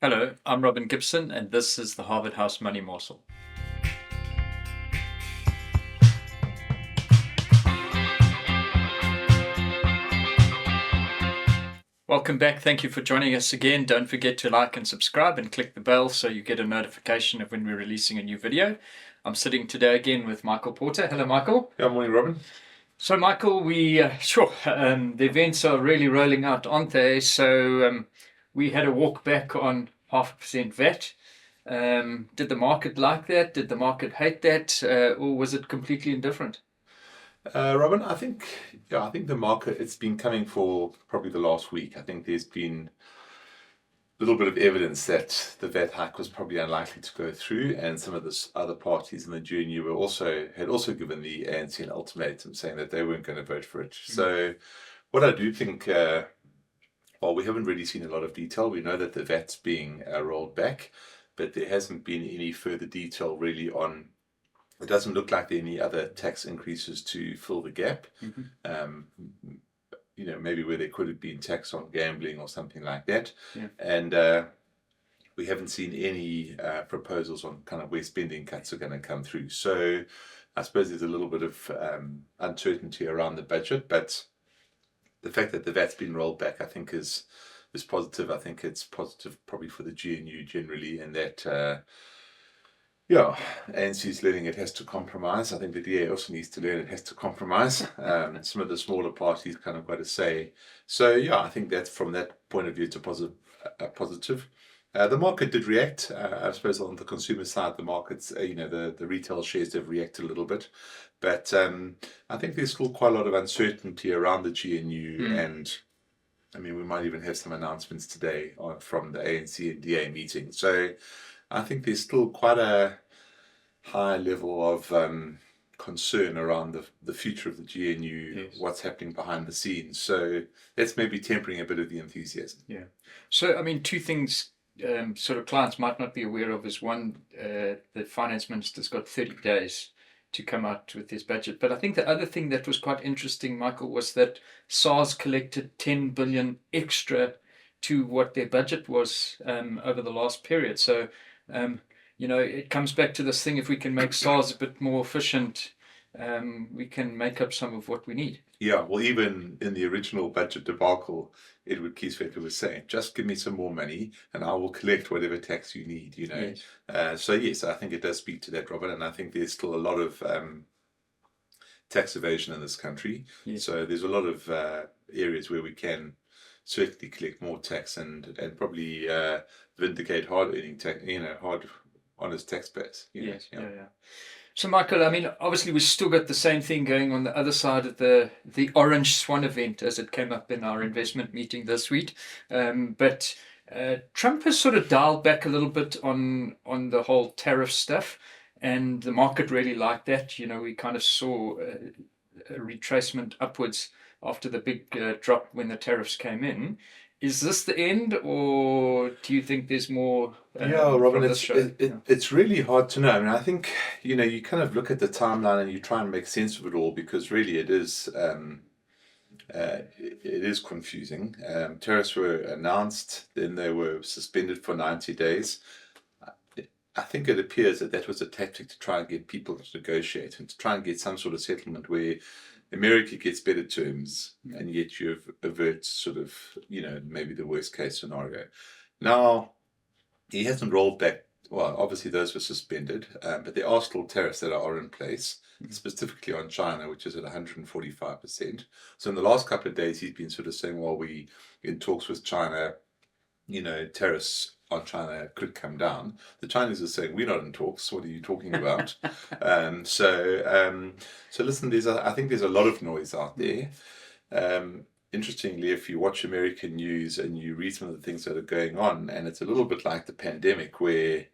Hello, I'm Robin Gibson, and this is the Harvard House Money Morsel. Welcome back. Thank you for joining us again. Don't forget to like and subscribe and click the bell so you get a notification of when we're releasing a new video. I'm sitting today again with Michael Porter. Hello, Michael. Good morning, Robin. So, Michael, the events are really rolling out, aren't they? So, we had a walk back on 0.5% VAT. Did the market like that? Did the market hate that? Or was it completely indifferent? Robin, I think the market, it's been coming for probably the last week. I think there's been a little bit of evidence that the VAT hike was probably unlikely to go through, and some of the other parties in the GNU had also given the ANC an ultimatum saying that they weren't going to vote for it. So what I do think, well, we haven't really seen a lot of detail. We know that the VAT's being rolled back, but there hasn't been any further detail really on. It doesn't look like there are any other tax increases to fill the gap. Maybe where there could have been tax on gambling or something like that. Yeah. And we haven't seen any proposals on kind of where spending cuts are going to come through. So I suppose there's a little bit of uncertainty around the budget, but the fact that the VAT's been rolled back, I think, is positive. I think it's positive probably for the GNU generally, and that ANC's learning it has to compromise. I think the DA also needs to learn it has to compromise. Some of the smaller parties kind of got to say. So I think that from that point of view, it's a positive. The market did react. I suppose on the consumer side, the markets, the retail shares have reacted a little bit. But I think there's still quite a lot of uncertainty around the GNU. And I mean, we might even have some announcements today from the ANC and DA meeting. So I think there's still quite a high level of concern around the future of the GNU, yes, what's happening behind the scenes. So that's maybe tempering a bit of the enthusiasm. Yeah. So, I mean, two things sort of clients might not be aware of is one, the finance minister's got 30 days to come out with his budget. But I think the other thing that was quite interesting, Michael, was that SARS collected 10 billion extra to what their budget was over the last period. So, it comes back to this thing, if we can make SARS a bit more efficient, we can make up some of what we need. Yeah, well, even in the original budget debacle, Edward Kieswetter was saying, just give me some more money and I will collect whatever tax you need, Yes. So yes, I think it does speak to that, Robert, and I think there's still a lot of tax evasion in this country. Yes. So there's a lot of areas where we can certainly collect more tax and probably vindicate hard-earning tax, honest taxpayers. Yes. Yeah. So, Michael, I mean, obviously we've still got the same thing going on the other side of the Orange Swan event as it came up in our investment meeting this week. But Trump has sort of dialed back a little bit on the whole tariff stuff, and the market really liked that. We kind of saw a retracement upwards after the big drop when the tariffs came in. Is this the end, or do you think there's more? Robin, it's really hard to know. I mean, I think, you kind of look at the timeline and you try and make sense of it all, because really it is confusing. Tariffs were announced, then they were suspended for 90 days. I think it appears that was a tactic to try and get people to negotiate and to try and get some sort of settlement where America gets better terms, and yet you avert sort of, maybe the worst case scenario. Now, he hasn't rolled back. Well, obviously those were suspended, but there are still tariffs that are in place, specifically on China, which is at 145%. So in the last couple of days, he's been sort of saying, well, we in talks with China, tariffs on China could come down. The Chinese are saying, we're not in talks. What are you talking about? So listen, I think there's a lot of noise out there. Interestingly, if you watch American news and you read some of the things that are going on, and it's a little bit like the pandemic, where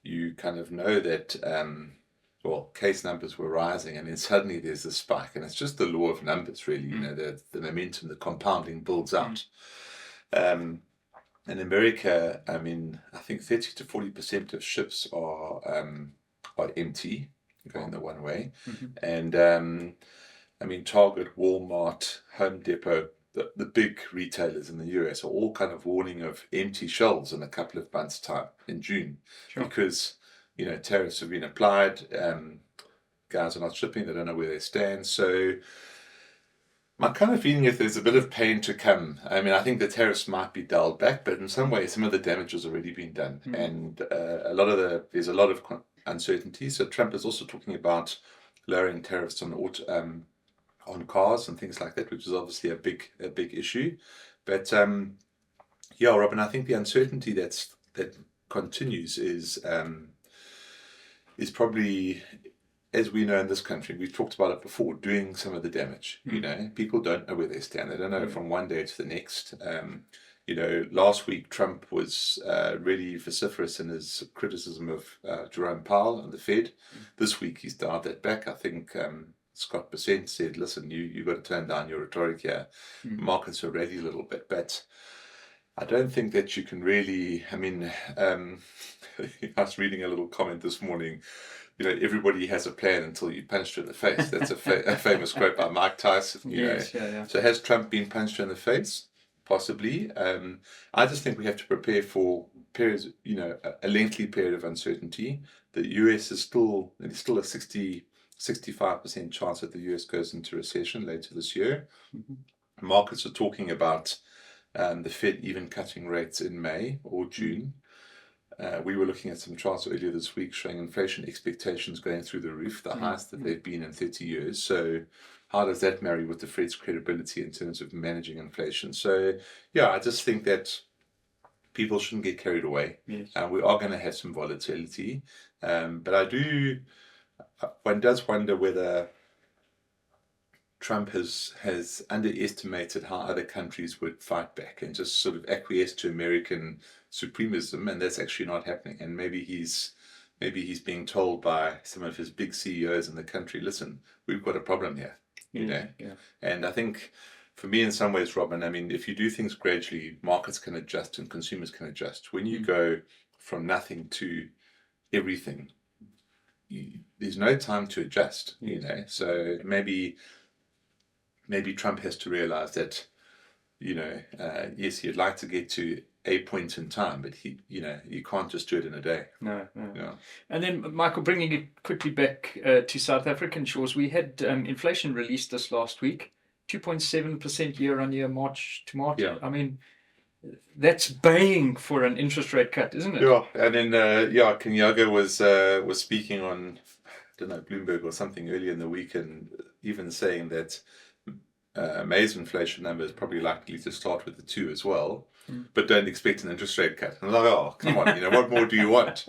you kind of know that, case numbers were rising, and then suddenly there's a spike, and it's just the law of numbers, really. The momentum, the compounding builds out. In America, I mean, I think 30 to 40% of ships are empty, going the one way. And I mean, Target, Walmart, Home Depot, the big retailers in the US are all kind of warning of empty shelves in a couple of months' time in June, Sure. because tariffs have been applied. Guys are not shipping; they don't know where they stand. So my kind of feeling is there's a bit of pain to come. I mean, I think the tariffs might be dialed back, but in some ways, some of the damage has already been done, and there's a lot of uncertainty. So Trump is also talking about lowering tariffs on cars and things like that, which is obviously a big issue. But yeah, Robin, I think the uncertainty that continues is probably, as we know in this country, we've talked about it before, doing some of the damage. People don't know where they stand. They don't know from one day to the next. Last week Trump was really vociferous in his criticism of Jerome Powell and the Fed. This week he's dialed that back. I think Scott Bessent said, listen, you've got to turn down your rhetoric here. Markets are ready a little bit, but I don't think that you can really, I mean, I was reading a little comment this morning, everybody has a plan until you punched her in the face. That's a famous quote by Mike Tyson. Yes, So has Trump been punched in the face? Possibly. I just think we have to prepare for periods, a lengthy period of uncertainty. The US is still a 65% chance that the US goes into recession later this year. Markets are talking about the Fed even cutting rates in May or June. We were looking at some charts earlier this week showing inflation expectations going through the roof, the highest that they've been in 30 years. So how does that marry with the Fed's credibility in terms of managing inflation? So yeah, I just think that people shouldn't get carried away. Yes. We are going to have some volatility. But one does wonder whether Trump has underestimated how other countries would fight back and just sort of acquiesce to American supremism, and that's actually not happening. And maybe he's being told by some of his big CEOs in the country, listen, we've got a problem here, Yeah. And I think for me, in some ways, Robin, I mean, if you do things gradually, markets can adjust and consumers can adjust. When you go from nothing to everything, there's no time to adjust, So maybe Trump has to realize that, yes, he'd like to get to a point in time, but you can't just do it in a day. No. Yeah. And then, Michael, bringing it quickly back to South African shores, we had inflation released this last week, 2.7% year on year, March to March. Yeah. I mean, that's baying for an interest rate cut, isn't it? Yeah, and then Kenyaga was speaking on, I don't know, Bloomberg or something earlier in the week, and even saying that May's inflation number is probably likely to start with the 2 as well, but don't expect an interest rate cut. And I'm like, oh, come on, what more do you want?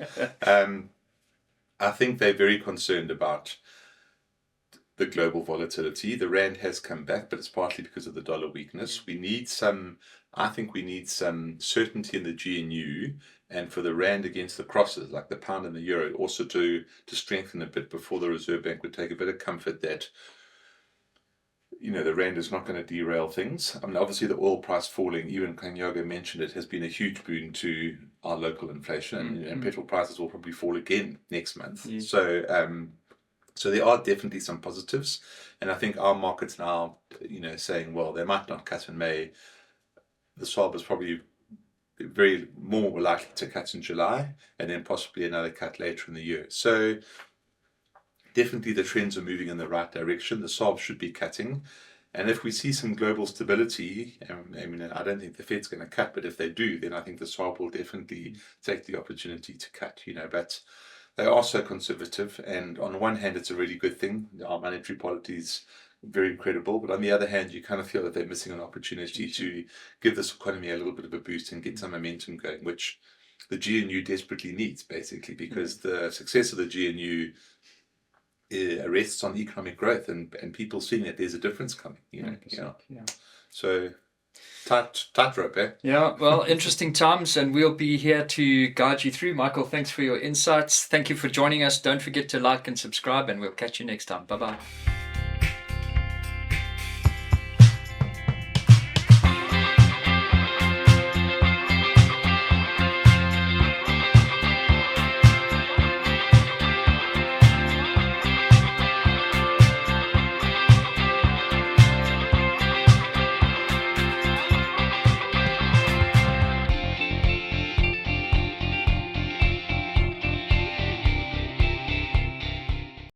I think they're very concerned about the global volatility. The rand has come back, but it's partly because of the dollar weakness. I think we need some certainty in the GNU, and for the rand against the crosses, like the pound and the euro, also to strengthen a bit before the Reserve Bank would take a bit of comfort that the rand is not going to derail things. I mean, obviously the oil price falling, even Kenyaga mentioned it, has been a huge boon to our local inflation, and petrol prices will probably fall again next month. Yeah. So there are definitely some positives, and I think our markets now, saying, well, they might not cut in May. The SARB is probably very more likely to cut in July, and then possibly another cut later in the year. So definitely the trends are moving in the right direction. The SARB should be cutting. And if we see some global stability, I mean, I don't think the Fed's going to cut, but if they do, then I think the SARB will definitely take the opportunity to cut, but they are so conservative. And on one hand, it's a really good thing. Our monetary policy is very credible. But on the other hand, you kind of feel that they're missing an opportunity to give this economy a little bit of a boost and get some momentum going, which the GNU desperately needs, basically, because the success of the GNU rests on economic growth and people seeing that there's a difference coming, Yeah. So tight rope, eh? Yeah, well, interesting times, and we'll be here to guide you through. Michael, thanks for your insights. Thank you for joining us. Don't forget to like and subscribe, and we'll catch you next time. Bye-bye.